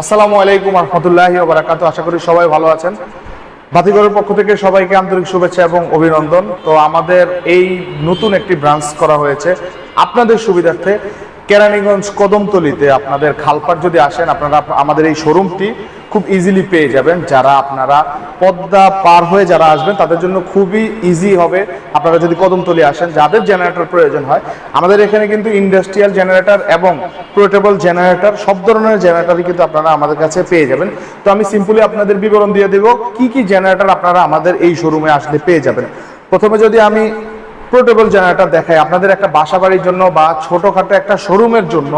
আসসালামু আলাইকুম রহমতুল্লাহি ওয়া বারাকাতুহু। আশা করি সবাই ভালো আছেন। বাতিঘরের পক্ষ থেকে সবাইকে আন্তরিক শুভেচ্ছা এবং অভিনন্দন। তো আমাদের এই নতুন একটি ব্রাঞ্চ করা হয়েছে আপনাদের সুবিধার্থে কেরানীগঞ্জ কদমতলীতে। আপনাদের খালপাড় যদি আসেন, আপনারা আমাদের এই শোরুমটি খুব ইজিলি পেয়ে যাবেন। যারা আপনারা পদ্মা পার হয়ে যারা আসবেন তাদের জন্য খুবই ইজি হবে। আপনারা যদি কদমতলী আসেন, যাদের জেনারেটর প্রয়োজন হয়, আমাদের এখানে কিন্তু ইন্ডাস্ট্রিয়াল জেনারেটর এবং পোর্টেবল জেনারেটর সব ধরনের জেনারেটরই কিন্তু আপনারা আমাদের কাছে পেয়ে যাবেন। তো আমি সিম্পলি আপনাদের বিবরণ দিয়ে দেব কি কি জেনারেটর আপনারা আমাদের এই শোরুমে আসলে পেয়ে যাবেন। প্রথমে যদি আমি পোর্টেবল জেনারেটর দেখাই, আপনাদের একটা বাসা বাড়ির জন্য বা ছোটখাটো একটা শোরুমের জন্য,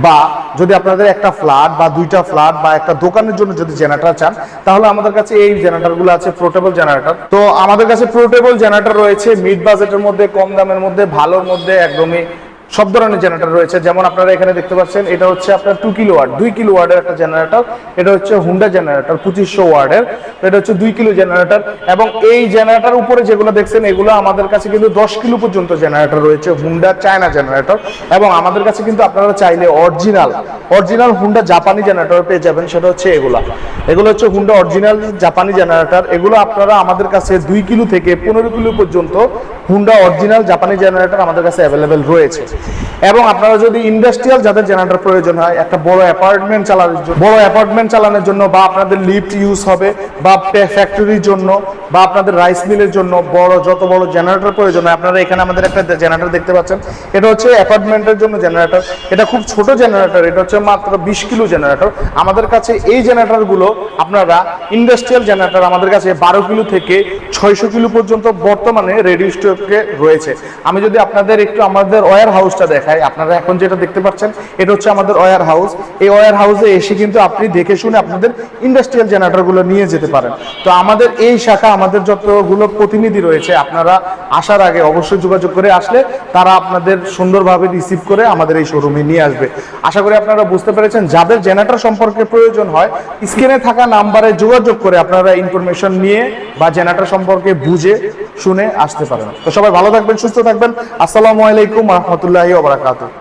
বা যদি আপনাদের একটা ফ্ল্যাট বা দুইটা ফ্ল্যাট বা একটা দোকানের জন্য যদি জেনারেটর চান, তাহলে আমাদের কাছে এই জেনারেটরগুলো আছে, পোর্টেবল জেনারেটর। তো আমাদের কাছে পোর্টেবল জেনারেটর রয়েছে মিড বাজেটের মধ্যে, কম দামের মধ্যে, ভালোর মধ্যে, একদমই সব ধরনের জেনারেটর রয়েছে। যেমন আপনারা এখানে দেখতে পাচ্ছেন, এটা হচ্ছে আপনার 2 কিলোওয়াট 2 কিলোওয়াটের একটা জেনারেটর। এটা হচ্ছে হুন্ডা জেনারেটর 2500 ওয়াটের। তো এটা হচ্ছে 2 কিলো জেনারেটর। এবং এই জেনারেটর উপরে যেগুলো দেখছেন, এগুলো আমাদের কাছে কিন্তু 10 কিলো পর্যন্ত জেনারেটর রয়েছে, হুন্ডা চায়না জেনারেটর। এবং আমাদের কাছে কিন্তু আপনারা চাইলে অরিজিনাল হুন্ডা জাপানি জেনারেটর পেয়ে যাবেন। সেটা হচ্ছে এগুলো হচ্ছে হুন্ডা অরিজিনাল জাপানি জেনারেটর। এগুলো আপনারা আমাদের কাছে 2 কিলো থেকে 15 কিলো পর্যন্ত হুন্ডা অরিজিনাল জাপানি জেনারেটর আমাদের কাছে অ্যাভেলেবেল রয়েছে। এবং আপনারা যদি ইন্ডাস্ট্রিয়াল যাদের জেনারেটর প্রয়োজন হয়, একটা বড় অ্যাপার্টমেন্ট চালানোর জন্য, বা আপনাদের লিফট ইউজ হবে, বা ফ্যাক্টরির জন্য, বা আপনাদের রাইস মিলের জন্য যত বড় জেনারেটর প্রয়োজন হয়, আপনারা এখানে আমাদের একটা জেনারেটর দেখতে পাচ্ছেন। এটা হচ্ছে অ্যাপার্টমেন্টের জন্য জেনারেটর। এটা খুব ছোট জেনারেটর, এটা হচ্ছে মাত্র 20 কিলো জেনারেটর। আমাদের কাছে এই জেনারেটরগুলো আপনারা ইন্ডাস্ট্রিয়াল জেনারেটর আমাদের কাছে 12 কিলো থেকে 600 কিলো পর্যন্ত বর্তমানে রেডি স্টকে রয়েছে। আমি যদি আপনাদের একটু আমাদের ওয়্যার হাউসটা দেখাই, আপনারা এখন যেটা দেখতে পাচ্ছেন, এটা হচ্ছে আমাদের ওয়্যার হাউস। এই ওয়্যার হাউসে এসে কিন্তু আপনি দেখে শুনে আপনাদের ইন্ডাস্ট্রিয়াল জেনারেটরগুলো নিয়ে যেতে পারেন। তো আমাদের এই শাখা, আমাদের যতগুলো প্রতিনিধি রয়েছে, আপনারা আসার আগে অবশ্যই যোগাযোগ করে আসলে তারা আপনাদের সুন্দরভাবে রিসিভ করে আমাদের এই শোরুমে নিয়ে আসবে। আশা করি আপনারা বুঝতে পেরেছেন। যাদের জেনারেটর সম্পর্কে প্রয়োজন হয়, স্ক্রিনে থাকা নাম্বারে যোগাযোগ করে আপনারা ইনফরমেশন নিয়ে বা জেনারেটর সম্পর্কে বুঝে শুনে আসতে পারেন। তো সবাই ভালো থাকবেন, সুস্থ থাকবেন। আসসালামু আলাইকুম রহমতুল্লাহি ওয়া বারাকাতুহু।